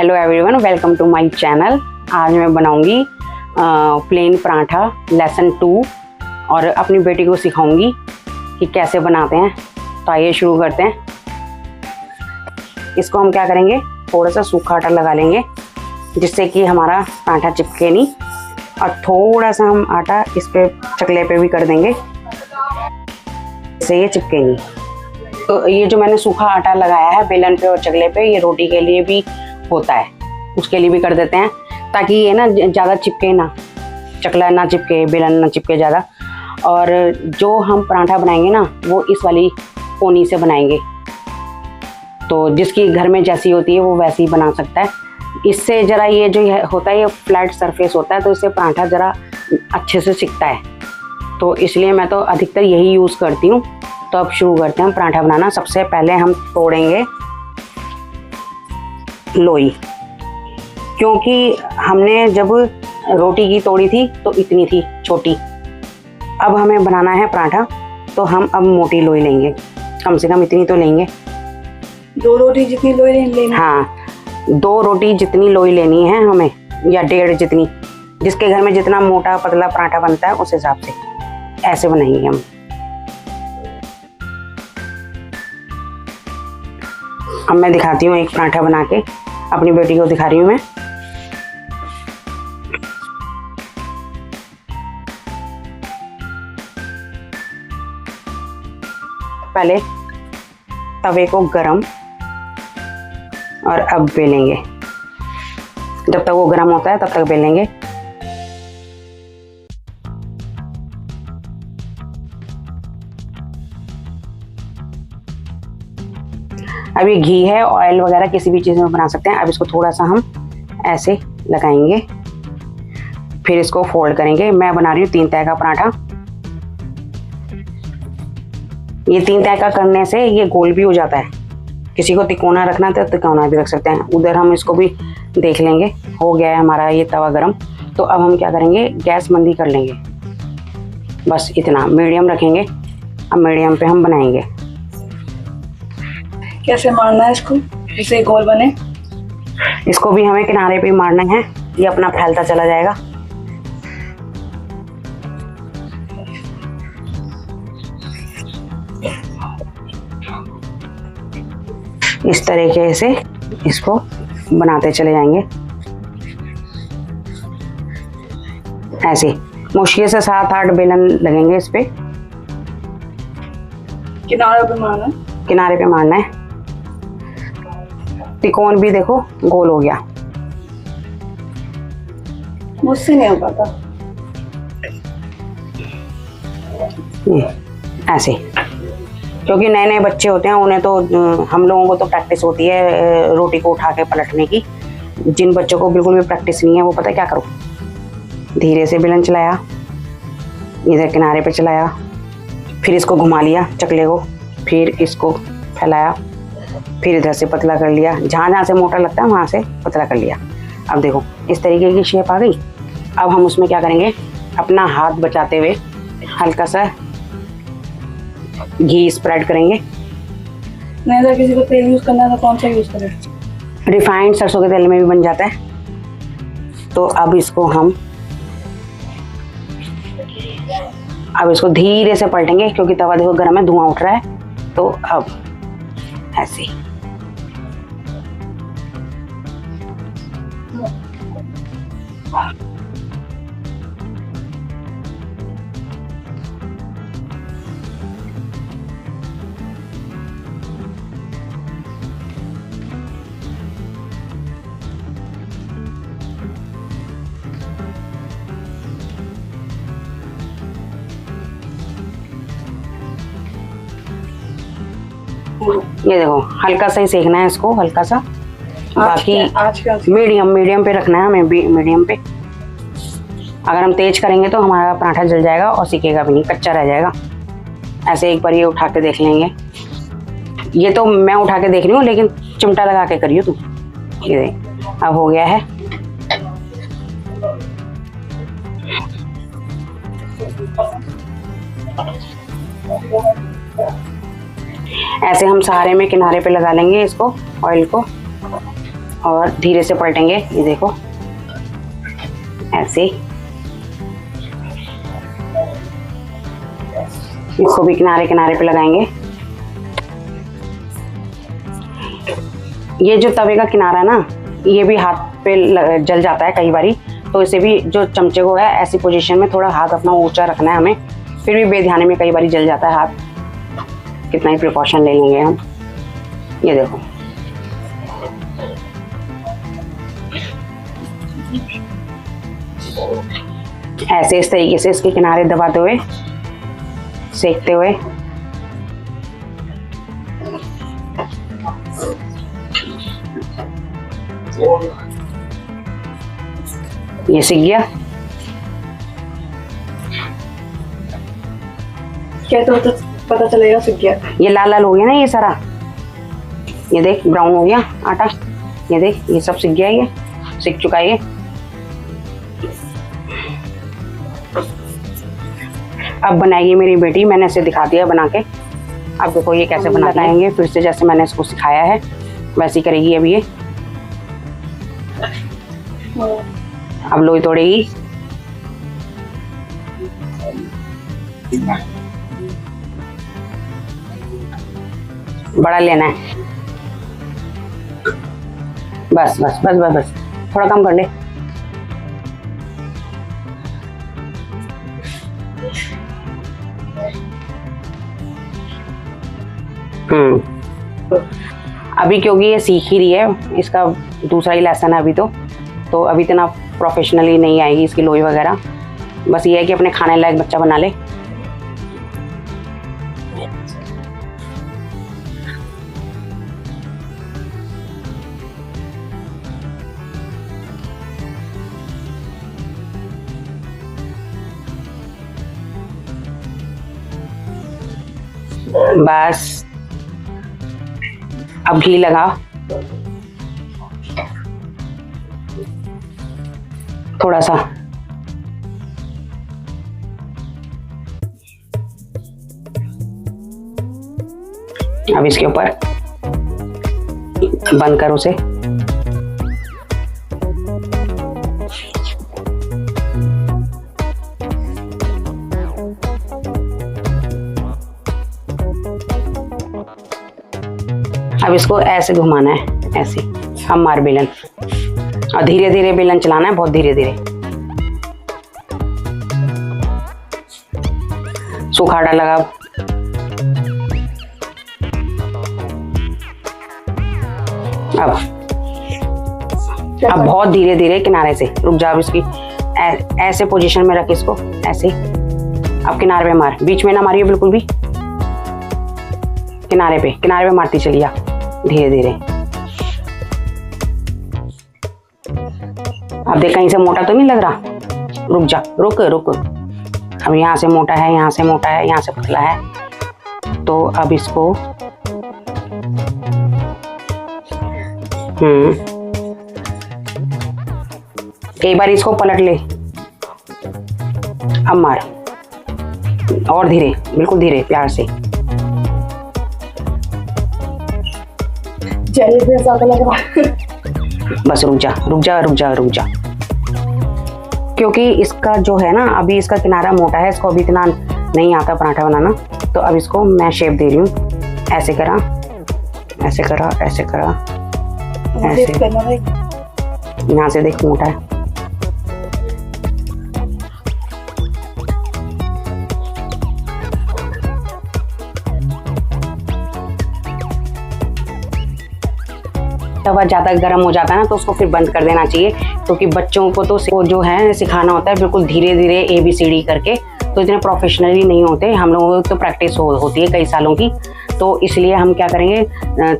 Hello everyone, welcome to my channel. आज मैं बनाऊंगी प्लेन पराठा लेसन 2 और अपनी बेटी को सिखाऊंगी कि कैसे बनाते हैं। तो आइए शुरू करते हैं। इसको हम क्या करेंगे, थोड़ा सा सूखा आटा लगा लेंगे जिससे कि हमारा पराठा चिपके नहीं, और थोड़ा सा हम आटा इस पे चकले पे भी कर देंगे जिससे ये चिपके नहीं। तो ये जो मैंने सूखा आटा लगाया है बेलन पे और चकले पे, ये रोटी के लिए भी होता है, उसके लिए भी कर देते हैं ताकि ये ना ज़्यादा चिपके ना, चकला ना चिपके, बेलन ना चिपके ज़्यादा। और जो हम पराठा बनाएंगे ना वो इस वाली कोनी से बनाएंगे, तो जिसकी घर में जैसी होती है वो वैसे ही बना सकता है। इससे ज़रा ये जो होता है ये फ्लैट सरफेस होता है, तो इससे पराठा ज़रा अच्छे से सिकता है, तो इसलिए मैं तो अधिकतर यही यूज़ करती हूँ। तो अब शुरू करते हैं हम पराठा बनाना। सबसे पहले हम तोड़ेंगे लोई, क्योंकि हमने जब रोटी की तोड़ी थी तो इतनी थी छोटी, अब हमें बनाना है पराठा तो हम अब मोटी लोई लेंगे, कम से कम इतनी तो लेंगे। 2 रोटी जितनी लोई लेनी? हाँ, 2 रोटी जितनी लोई लेनी है हमें, या 1.5 जितनी, जिसके घर में जितना मोटा पतला पराठा बनता है उस हिसाब से ऐसे बनाएंगे हम। अब मैं दिखाती हूँ एक पराठा बना के, अपनी बेटी को दिखा रही हूँ मैं। पहले तवे को गरम, और अब बेलेंगे। जब तक वो गरम होता है तब तक बेलेंगे। अब ये घी है, ऑयल वगैरह किसी भी चीज़ में बना सकते हैं। अब इसको थोड़ा सा हम ऐसे लगाएंगे, फिर इसको फोल्ड करेंगे। मैं बना रही हूँ 3 तह का पराठा। ये 3 तह का करने से ये गोल भी हो जाता है। किसी को तिकोना रखना तो तिकोना भी रख सकते हैं। उधर हम इसको भी देख लेंगे। हो गया है हमारा ये तवा गरम। तो अब हम क्या करेंगे, गैस मंदी कर लेंगे, बस इतना, मीडियम रखेंगे। अब मीडियम पे हम बनाएंगे। कैसे मारना है इसको जिससे गोल बने? इसको भी हमें किनारे पे मारना है, ये अपना फैलता चला जाएगा। इस तरीके से इसको बनाते चले जाएंगे, ऐसे मुश्किल से 7-8 बेलन लगेंगे इस पे। किनारे पे मारना है? किनारे पे मारना है। तिकोन भी देखो गोल हो गया। मुझसे नहीं हो पाता ऐसे, क्योंकि नए नए बच्चे होते हैं, उन्हें तो, हम लोगों को तो प्रैक्टिस होती है रोटी को उठा के पलटने की। जिन बच्चों को बिल्कुल भी प्रैक्टिस नहीं है वो पता है क्या करो, धीरे से बेलन चलाया, इधर किनारे पे चलाया, फिर इसको घुमा लिया चकले को, फिर इसको फैलाया, फिर इधर से पतला कर लिया, जहाँ जहाँ से मोटा लगता है वहाँ से पतला कर लिया। अब देखो इस तरीके की शेप आ गई। अब हम उसमें क्या करेंगे, अपना हाथ बचाते हुए हल्का सा घी स्प्रेड करेंगे। नहीं तो किसी को तेल यूज़ करना है तो कौन सा यूज़ करें? रिफाइंड सरसों के तेल में भी बन जाता है। तो अब इसको धीरे से पलटेंगे, क्योंकि तवा देखो गर्म है, धुआं उठ रहा है। तो अब ऐसे ये देखो हल्का सा ही सेकना है इसको, हल्का सा। बाकी मीडियम पे रखना है हमें, मीडियम पे। अगर हम तेज करेंगे तो हमारा पराठा जल जाएगा और सिकेगा भी नहीं, कच्चा रह जाएगा। ऐसे एक बार ये उठा के देख लेंगे। ये तो मैं उठा के देख रही हूँ, लेकिन चिमटा लगा के करियो तू। ये देख अब हो गया है। ऐसे हम सारे में किनारे पे लगा लेंगे इसको, ऑयल को, और धीरे से पलटेंगे, ये देखो ऐसे। इसको भी किनारे किनारे पे लगाएंगे। ये जो तवे का किनारा है ना, ये भी हाथ पे जल जाता है कई बारी, तो इसे भी जो चमचे को है ऐसी पोजीशन में थोड़ा हाथ अपना ऊंचा रखना है हमें, फिर भी बेध्यानी में कई बारी जल जाता है हाथ। कितना ही प्रिकॉशन ले लेंगे हम। ये देखो ऐसे इस तरीके से इसके किनारे दबाते हुए सेकते हुए। ये सीख गया। क्या तो पता चलेगा सीख गया। ये लाल लाल हो गया ना ये सारा, ये देख ब्राउन हो गया आटा, ये देख ये सब सीख गया, ये सीख चुका है ये। अब बनाएगी मेरी बेटी, मैंने इसे दिखा दिया बना के। अब देखो ये कैसे बनाएंगे, फिर से जैसे मैंने इसको सिखाया है वैसे ही करेगी अब ये। अब लोई तोड़ेगी। बड़ा लेना है, बस बस बस बस बस, थोड़ा कम कर ले। अभी क्योंकि ये सीख ही रही है, इसका दूसरा ही लेसन है अभी, तो अभी इतना प्रोफेशनली नहीं आएगी इसकी लोई वगैरह। बस ये है कि अपने खाने लायक बच्चा बना ले। बस अब घी लगा, थोड़ा सा। अब इसके ऊपर बंद कर उसे। अब इसको ऐसे घुमाना है, ऐसे हम मार बेलन, और धीरे धीरे बेलन चलाना है, बहुत धीरे धीरे। सूखा आटा लगा। अब बहुत धीरे धीरे किनारे से, रुक जा। अब इसकी ऐसे पोजीशन में रख इसको, ऐसे। अब किनारे पे मार, बीच में ना मारिए बिल्कुल भी, किनारे पे मारती चलिए धीरे धीरे। अब देख कहीं से मोटा तो नहीं लग रहा, रुक जा, रुक रुक। अब यहाँ से मोटा है, यहाँ से मोटा है, यहाँ से पतला है, तो अब इसको एक बार इसको पलट ले। अब मार, और धीरे, बिल्कुल धीरे, प्यार से। चलिए ज्यादा लग रहा। बस रुक जा रुक जा रुक जा रुक जा, क्योंकि इसका जो है ना अभी इसका किनारा मोटा है, इसको अभी इतना नहीं आता पराठा बनाना। तो अब इसको मैं शेप दे रही हूँ, ऐसे करा, ऐसे करा, ऐसे करा, ऐसे। यहाँ से देख मोटा है। तवा ज़्यादा गर्म हो जाता है ना, तो उसको फिर बंद कर देना चाहिए, क्योंकि बच्चों को तो जो है सिखाना होता है बिल्कुल धीरे धीरे ABCD करके, तो इतने प्रोफेशनली नहीं होते हम लोगों को, तो प्रैक्टिस होती है कई सालों की। तो इसलिए हम क्या करेंगे,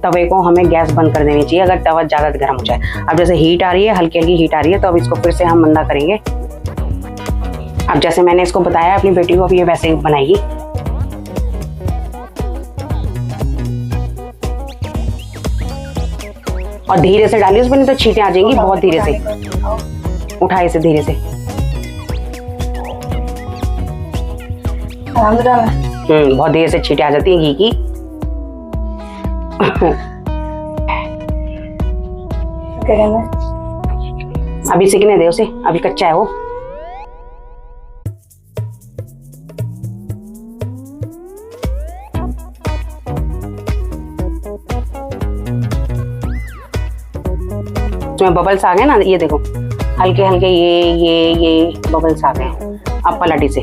तवे को हमें गैस बंद कर देनी चाहिए अगर तवा ज़्यादा गर्म हो जाए। अब जैसे हीट आ रही है, हल्की हल्की हीट आ रही है, तो अब इसको फिर से हम मंदा करेंगे। अब जैसे मैंने इसको बताया अपनी बेटी को, अब ये वैसे ही बनाएगी। और धीरे से डालिए उसमें, नहीं तो छींटे आ जाएंगी। बहुत धीरे से उठाए, इसे धीरे से। बहुत धीरे से छींटे आ जाती है घी की। क्या कहना है? अभी सीखने दे उसे, अभी कच्चा है वो। उसमें बबल्स आ गए ना, ये देखो हल्के हल्के ये बबल्स आ गए। अब पलट इसे।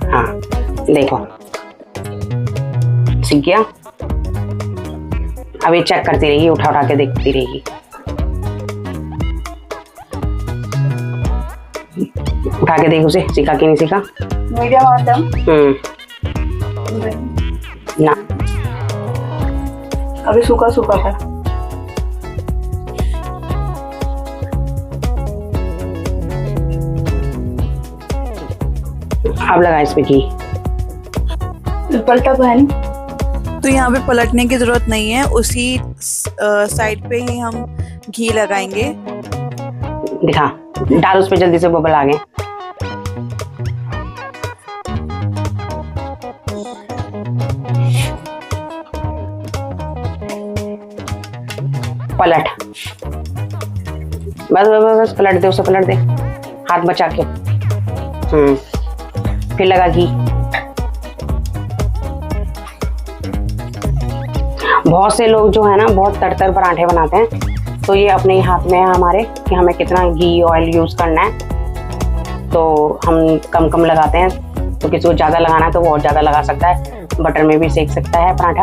हाँ देखो सीख गया। अब ये चेक करती रहेगी, उठा उठा के देखती रहेगी। उठा के देख उसे, सीखा कि नहीं सीखा। मीडियम आदम ना, अभी सूखा सूखा था। अब लगा इस पे घी। पलटा तो है नहीं। तो यहाँ पे पलटने की जरूरत नहीं है, उसी साइड पे ही हम घी लगाएंगे। दिखा, डाल उस पे, जल्दी से बबल आ गए। पलट, बस बस बस, पलट दे उसे, पलट दे हाथ बचा के। फिर लगा घी। बहुत से लोग जो है ना बहुत तरतर पराठे बनाते हैं, तो ये अपने ही हाथ में है हमारे कि हमें कितना घी ऑयल यूज करना है। तो हम कम कम लगाते हैं, तो किसी को ज़्यादा लगाना है तो वो और ज़्यादा लगा सकता है। बटर में भी सेक सकता है पराठा।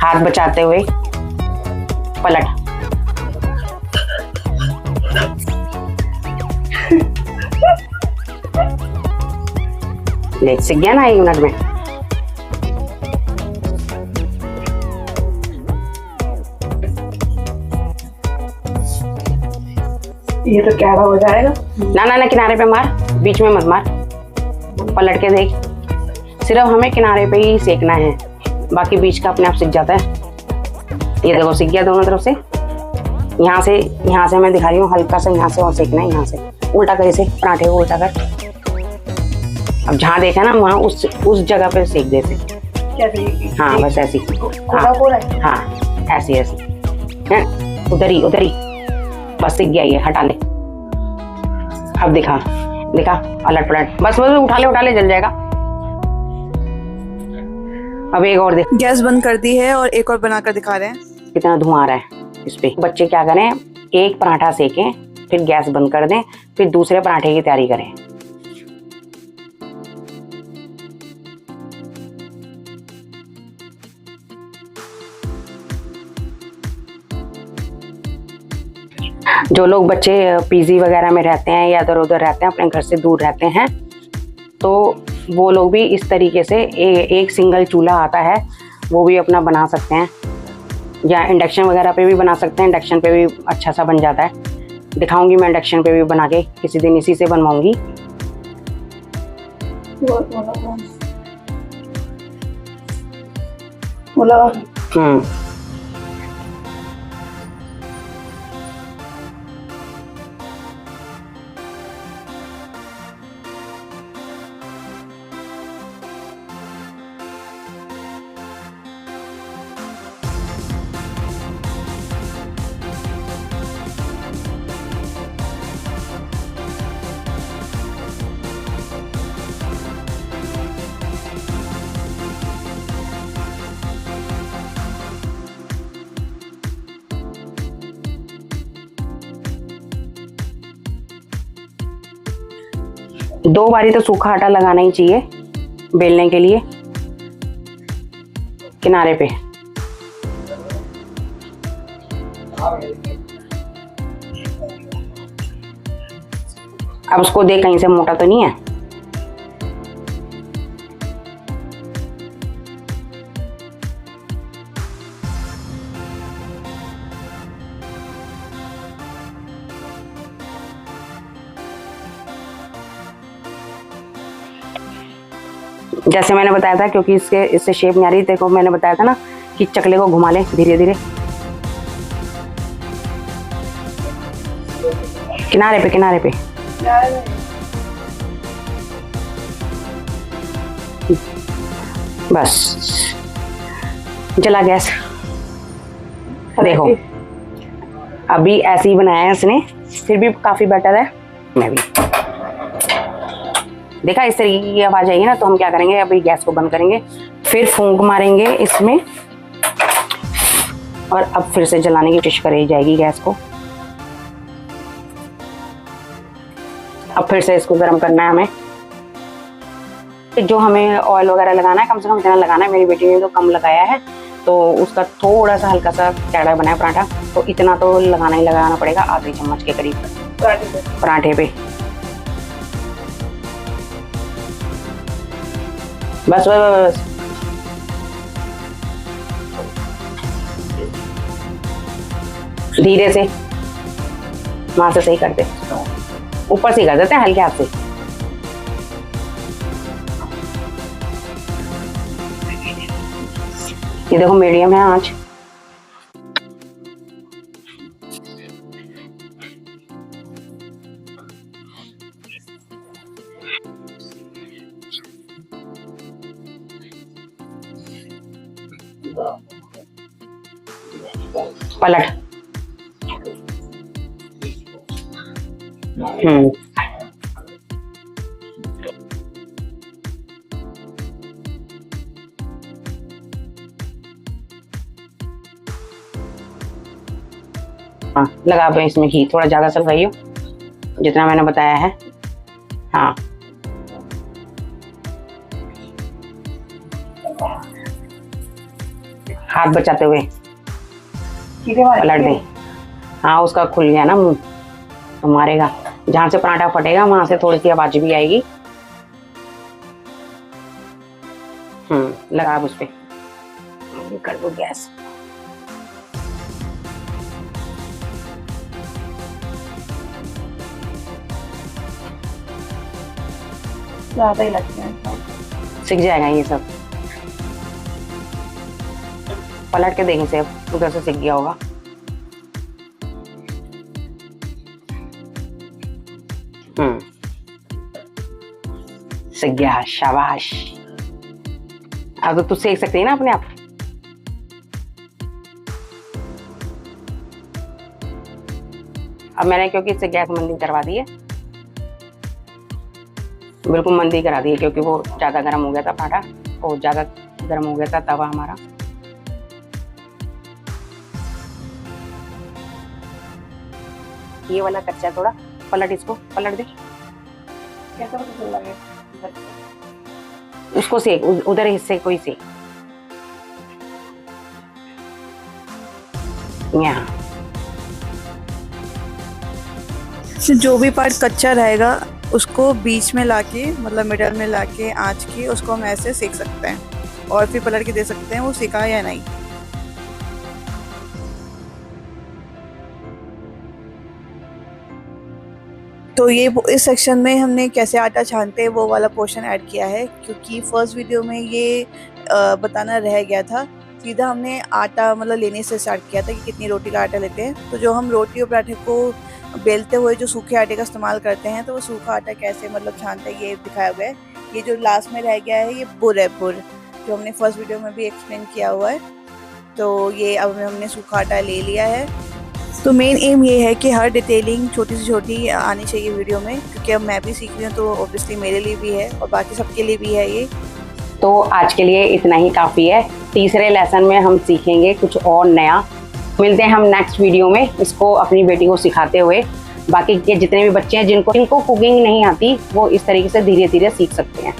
हाथ बचाते हुए पलट। सीख गया ना 1 मिनट में। ये तो क्या हो जाएगा। ना ना ना, किनारे पे मार, बीच में मत मार। पलट के देख, सिर्फ हमें किनारे पे ही सेकना है, बाकी बीच का अपने आप सीख जाता है। ये देखो सीख गया दोनों तरफ से। यहाँ से मैं दिखा रही हूँ, हल्का सा यहाँ से और सेकना है। यहाँ से उल्टा कर, इसे पराठे को उल्टा कर। अब जहाँ देखा ना वहाँ उस जगह पे सेक दे इसे। कैसे? हाँ बस ऐसी। हाँ ऐसी ऐसी है, उधर ही बस सीख गया ये। हटा ले, अब दिखा अलट पलट, बस उठा ले जल जाएगा। अब एक और देख। गैस बंद कर दी है और एक और बनाकर दिखा रहे हैं। कितना धुआं आ रहा है इस पे। बच्चे क्या करें, एक पराठा सेकें, फिर गैस बंद कर दें, फिर दूसरे पराठे की तैयारी करें। जो लोग बच्चे पीजी वगैरह में रहते हैं या इधर उधर रहते हैं, अपने घर से दूर रहते हैं, तो वो लोग भी इस तरीके से एक सिंगल चूल्हा आता है, वो भी अपना बना सकते हैं। या इंडक्शन वगैरह पे भी बना सकते हैं, इंडक्शन पे भी अच्छा सा बन जाता है। दिखाऊंगी मैं इंडक्शन पे भी बना के, किसी दिन इसी से बनवाऊंगी। दो बारी तो सूखा आटा लगाना ही चाहिए बेलने के लिए किनारे पे। अब उसको देख कहीं से मोटा तो नहीं है। जैसे मैंने बताया था, क्योंकि इससे शेप नहीं आ रही, देखो मैंने बताया था ना कि चकले को घुमा ले धीरे धीरे किनारे पे। बस जला गैस। देखो अभी ऐसे ही बनाया है इसने, फिर भी काफी बेटर है। मैं भी देखा इस तरीके की आवाज आएगी ना, तो हम क्या करेंगे, अभी गैस को बंद करेंगे, फिर फूंक मारेंगे इसमें, और अब फिर से जलाने की कोशिश करी जाएगी गैस को। अब फिर से इसको गर्म करना है हमें। जो हमें ऑयल वगैरह लगाना है, कम से कम इतना लगाना है। मेरी बेटी ने तो कम लगाया है, तो उसका थोड़ा सा हल्का सा टेढ़ा बना है पराठा, तो इतना तो लगाना ही लगाना पड़ेगा, आधे चम्मच के करीब पराठे पे। बस बस बस, धीरे से वहां से सही कर दे, ऊपर से कर देते हैं हल्के हाथ से। ये देखो मीडियम है आंच। पलट। हाँ लगा पे इसमें घी थोड़ा ज्यादा सा लगाइयो, जितना मैंने बताया है। हाँ हाथ बचाते हुए पलट दे। हाँ उसका खुल गया ना मुंह, तो मारेगा, जहां से पराठा फटेगा वहां से थोड़ी सी आवाज भी आएगी। लगा उस पे, कर दो गैस। ज्यादा ही लगते हैं, सीख जाएगा ये सब। पलट के देखने से उधर से सीख गया होगा। सीख गया, शाबाश। अब तो तू सेक सकती है ना अपने आप। अब मैंने क्योंकि इससे गैस मंदी करवा दी है, बिल्कुल मंदी करा दी है, क्योंकि वो ज्यादा गर्म हो गया था पराठा, और ज्यादा गर्म हो गया था तवा हमारा। ये वाला कच्चा थोड़ा, पलट इसको, पलट दे। कैसा पता लगे उसको सेक, उधर हिस्से को ही सेक। यहाँ जो भी पार्ट कच्चा रहेगा उसको बीच में लाके, मतलब मिडल में लाके आंच की उसको हम ऐसे सेक सकते हैं, और फिर पलट के दे सकते हैं वो सिका या नहीं। तो ये इस सेक्शन में हमने कैसे आटा छानते हैं वो वाला पोर्शन ऐड किया है, क्योंकि फर्स्ट वीडियो में ये बताना रह गया था। सीधा हमने आटा मतलब लेने से स्टार्ट किया था कि कितनी रोटी का आटा लेते हैं। तो जो हम रोटी और पराठे को बेलते हुए जो सूखे आटे का इस्तेमाल करते हैं, तो वो सूखा आटा कैसे मतलब छानते हैं ये दिखाया हुआ है। ये जो लास्ट में रह गया है ये बुर है, बुर, जो हमने फर्स्ट वीडियो में भी एक्सप्लेन किया हुआ है। तो ये अब हमने सूखा आटा ले लिया है। तो मेन एम ये है कि हर डिटेलिंग छोटी से छोटी आनी चाहिए वीडियो में, क्योंकि अब मैं भी सीख रही हूँ, तो ऑब्वियसली मेरे लिए भी है और बाकी सबके लिए भी है ये। तो आज के लिए इतना ही काफ़ी है। तीसरे लेसन में हम सीखेंगे कुछ और नया। मिलते हैं हम नेक्स्ट वीडियो में, इसको अपनी बेटी को सिखाते हुए। बाकी के जितने भी बच्चे हैं जिनको कुकिंग नहीं आती, वो इस तरीके से धीरे धीरे सीख सकते हैं।